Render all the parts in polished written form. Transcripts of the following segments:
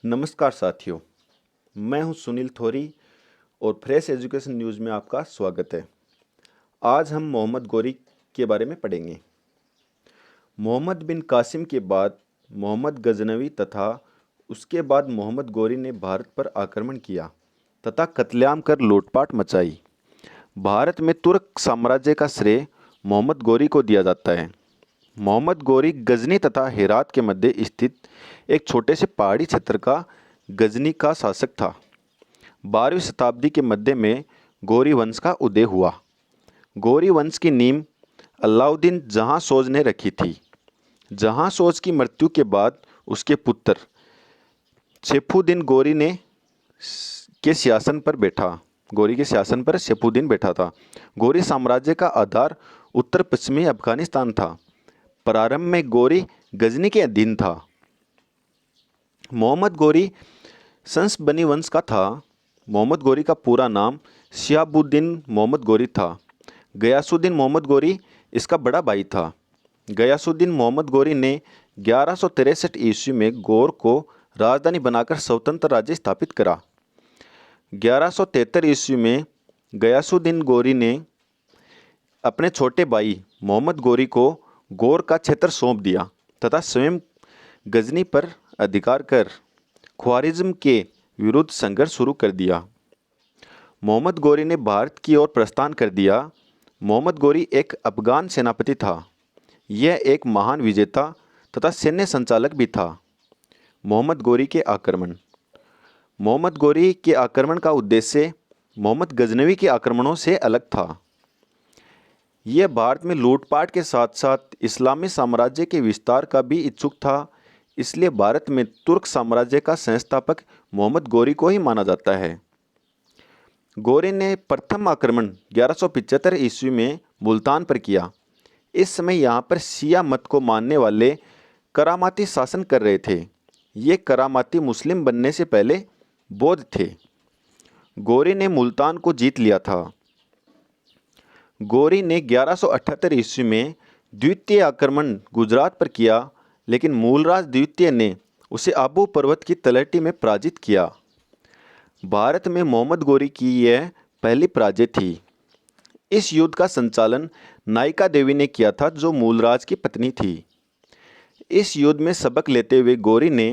नमस्कार साथियों, मैं हूं सुनील थोरी और फ्रेश एजुकेशन न्यूज़ में आपका स्वागत है। आज हम मोहम्मद गोरी के बारे में पढ़ेंगे। मोहम्मद बिन कासिम के बाद मोहम्मद गजनवी तथा उसके बाद मोहम्मद गोरी ने भारत पर आक्रमण किया तथा कत्लेआम कर लूटपाट मचाई। भारत में तुर्क साम्राज्य का श्रेय मोहम्मद गोरी को दिया जाता है। मोहम्मद गोरी गजनी तथा हेरात के मध्य स्थित एक छोटे से पहाड़ी क्षेत्र का गजनी का शासक था। 12वीं शताब्दी के मध्य में गौरी वंश का उदय हुआ। गौरी वंश की नींव अलाउद्दीन जहाँ सोज ने रखी थी। जहाँ सोज की मृत्यु के बाद उसके पुत्र शेफुद्दीन के शासन पर बैठा। गौरी के शासन पर शेफुद्दीन बैठा था। गौरी साम्राज्य का आधार उत्तर पश्चिमी अफगानिस्तान था। प्रारंभ में गौरी गजनी के अधीन था। मोहम्मद गोरी संस बनी वंश का था। मोहम्मद गोरी का पूरा नाम शिहाबुद्दीन मोहम्मद गोरी था। गयासुद्दीन मोहम्मद गोरी इसका बड़ा भाई था। गयासुद्दीन मोहम्मद गोरी ने 1163 ईस्वी में गौर को राजधानी बनाकर स्वतंत्र राज्य स्थापित करा। 1173 ईस्वी में गयासुद्दीन गोरी ने अपने छोटे भाई मोहम्मद गोरी को गौर का क्षेत्र सौंप दिया तथा स्वयं गजनी पर अधिकार कर ख्वारिज्म के विरुद्ध संघर्ष शुरू कर दिया। मोहम्मद गोरी ने भारत की ओर प्रस्थान कर दिया। मोहम्मद गोरी एक अफगान सेनापति था। यह एक महान विजेता तथा सैन्य संचालक भी था। मोहम्मद गोरी के आक्रमण। मोहम्मद गोरी के आक्रमण का उद्देश्य मोहम्मद गजनवी के आक्रमणों से अलग था। यह भारत में लूटपाट के साथ साथ इस्लामी साम्राज्य के विस्तार का भी इच्छुक था। इसलिए भारत में तुर्क साम्राज्य का संस्थापक मोहम्मद गोरी को ही माना जाता है। गोरी ने प्रथम आक्रमण 1175 ईस्वी में मुल्तान पर किया। इस समय यहाँ पर शिया मत को मानने वाले करामाती शासन कर रहे थे। ये करामाती मुस्लिम बनने से पहले बौद्ध थे। गोरी ने मुल्तान को जीत लिया था। गोरी ने 1178 ईस्वी में द्वितीय आक्रमण गुजरात पर किया, लेकिन मूलराज द्वितीय ने उसे आबू पर्वत की तलहटी में पराजित किया। भारत में मोहम्मद गोरी की यह पहली पराजय थी। इस युद्ध का संचालन नायिका देवी ने किया था, जो मूलराज की पत्नी थी। इस युद्ध में सबक लेते हुए गोरी ने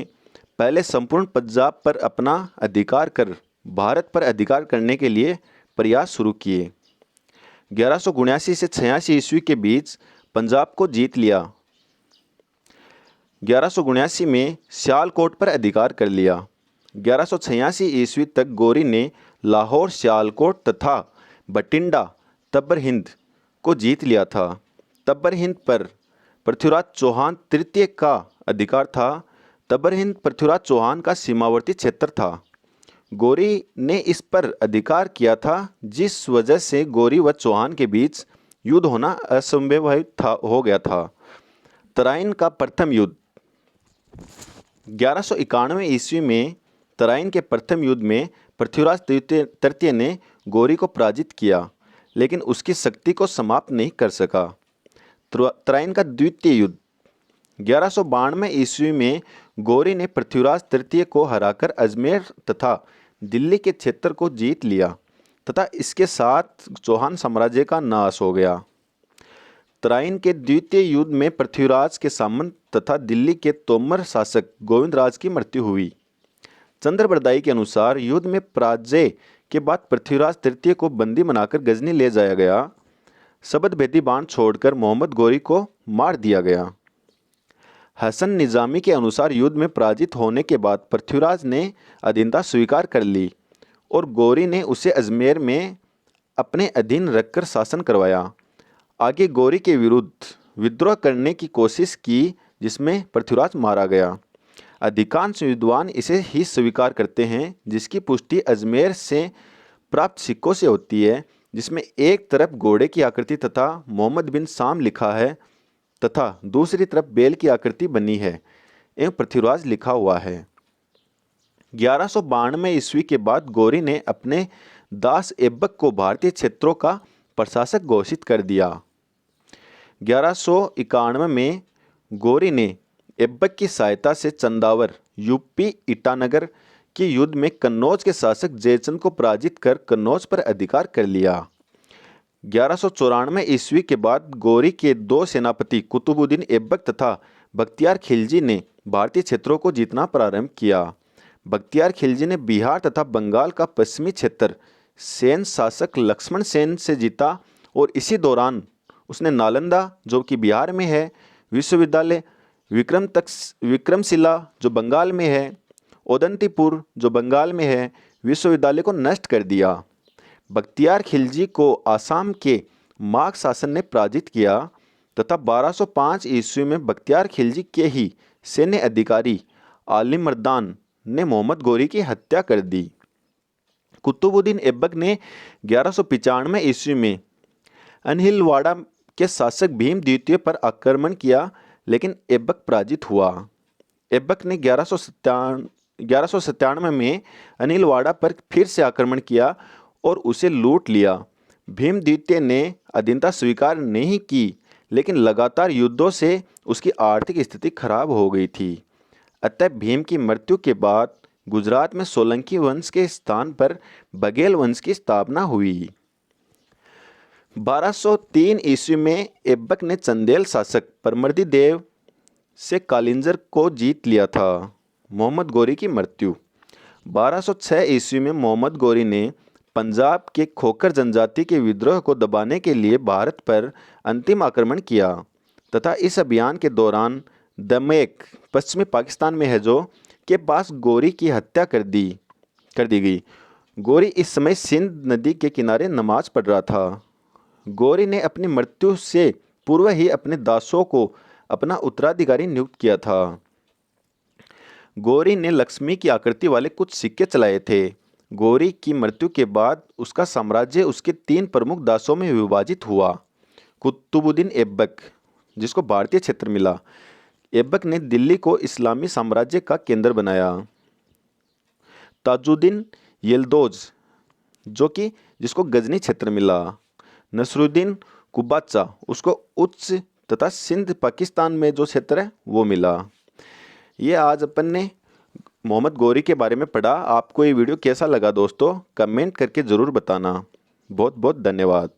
पहले संपूर्ण पंजाब पर अपना अधिकार कर भारत पर अधिकार करने के लिए प्रयास शुरू किए। 1179 से 86 ईस्वी के बीच पंजाब को जीत लिया। 1179 में सियालकोट पर अधिकार कर लिया। 1186 ईस्वी तक गोरी ने लाहौर, सियालकोट तथा बठिंडा तब्बर हिंद को जीत लिया था। तब्बर हिंद पर पृथ्वीराज चौहान तृतीय का अधिकार था। तब्बर हिंद पृथ्वीराज चौहान का सीमावर्ती क्षेत्र था। गोरी ने इस पर अधिकार किया था, जिस वजह से गोरी व चौहान के बीच युद्ध होना असंभव हो गया था। तराइन का प्रथम युद्ध। 1191 ईस्वी में तराइन के प्रथम युद्ध में पृथ्वीराज तृतीय ने गोरी को पराजित किया, लेकिन उसकी शक्ति को समाप्त नहीं कर सका। तराइन का द्वितीय युद्ध। 1192 ईस्वी में गोरी ने पृथ्वीराज तृतीय को हराकर अजमेर तथा दिल्ली के क्षेत्र को जीत लिया तथा इसके साथ चौहान साम्राज्य का नाश हो गया। तराइन के द्वितीय युद्ध में पृथ्वीराज के सामंत तथा दिल्ली के तोमर शासक गोविंद राज की मृत्यु हुई। चंद्रबरदाई के अनुसार युद्ध में पराजय के बाद पृथ्वीराज तृतीय को बंदी बनाकर गजनी ले जाया गया। शब्दभेदी बाण छोड़कर मोहम्मद गोरी को मार दिया गया। हसन निजामी के अनुसार युद्ध में पराजित होने के बाद पृथ्वीराज ने अधीनता स्वीकार कर ली और गोरी ने उसे अजमेर में अपने अधीन रखकर शासन करवाया। आगे गोरी के विरुद्ध विद्रोह करने की कोशिश की, जिसमें पृथ्वीराज मारा गया। अधिकांश विद्वान इसे ही स्वीकार करते हैं, जिसकी पुष्टि अजमेर से प्राप्त सिक्कों से होती है, जिसमें एक तरफ घोड़े की आकृति तथा मोहम्मद बिन शाम लिखा है तथा दूसरी तरफ बैल की आकृति बनी है एवं पृथ्वीराज लिखा हुआ है। 1192 ईस्वी के बाद गोरी ने अपने दास ऐबक को भारतीय क्षेत्रों का प्रशासक घोषित कर दिया। 1191 में गोरी ने ऐबक की सहायता से चंदावर यूपी ईटानगर के युद्ध में कन्नौज के शासक जयचंद को पराजित कर कन्नौज पर अधिकार कर लिया। 1194 ईस्वी के बाद गौरी के दो सेनापति कुतुबुद्दीन ऐबक तथा बख्तियार खिलजी ने भारतीय क्षेत्रों को जीतना प्रारंभ किया। बख्तियार खिलजी ने बिहार तथा बंगाल का पश्चिमी क्षेत्र सेन शासक लक्ष्मण सेन से जीता और इसी दौरान उसने नालंदा, जो कि बिहार में है, विश्वविद्यालय, विक्रमशिला, जो बंगाल में है, ओदंतीपुर, जो बंगाल में है, विश्वविद्यालय को नष्ट कर दिया। बख्तियार खिलजी को आसाम के माघ शासन ने पराजित किया तथा 1205 ईस्वी में बख्तियार खिलजी के ही सैन्य अधिकारी आली मर्दान ने मोहम्मद गौरी की हत्या कर दी। कुतुबुद्दीन ऐबक ने 1195 ईस्वी में अनहिलवाड़ा के शासक भीम द्वितीय पर आक्रमण किया, लेकिन ऐबक पराजित हुआ। ऐबक ने 1197 में अनिलवाड़ा पर फिर से आक्रमण किया और उसे लूट लिया। भीम द्वितीय ने अधीनता स्वीकार नहीं की, लेकिन लगातार युद्धों से उसकी आर्थिक स्थिति खराब हो गई थी। अतः भीम की मृत्यु के बाद गुजरात में सोलंकी वंश के स्थान पर बघेल वंश की स्थापना हुई। 1203 ईस्वी में ऐबक ने चंदेल शासक परमर्दी देव से कालिंजर को जीत लिया था। मोहम्मद गौरी की मृत्यु। 1206 ईस्वी में मोहम्मद गौरी ने पंजाब के खोखर जनजाति के विद्रोह को दबाने के लिए भारत पर अंतिम आक्रमण किया तथा इस अभियान के दौरान दमेक, पश्चिमी पाकिस्तान में है, जो के पास गौरी की हत्या कर दी गई। गौरी इस समय सिंध नदी के किनारे नमाज पढ़ रहा था। गौरी ने अपनी मृत्यु से पूर्व ही अपने दासों को अपना उत्तराधिकारी नियुक्त किया था। गौरी ने लक्ष्मी की आकृति वाले कुछ सिक्के चलाए थे। गौरी की मृत्यु के बाद उसका साम्राज्य उसके 3 प्रमुख दासों में विभाजित हुआ। कुतुबुद्दीन ऐबक, जिसको भारतीय क्षेत्र मिला। ऐबक ने दिल्ली को इस्लामी साम्राज्य का केंद्र बनाया। ताजुद्दीन यल्दौज, जिसको गजनी क्षेत्र मिला। नसरुद्दीन कुबाचा, उसको उच्च तथा सिंध पाकिस्तान में जो क्षेत्र है वो मिला। ये आज अपन ने मोहम्मद गौरी के बारे में पढ़ा। आपको ये वीडियो कैसा लगा दोस्तों, कमेंट करके ज़रूर बताना। बहुत बहुत धन्यवाद।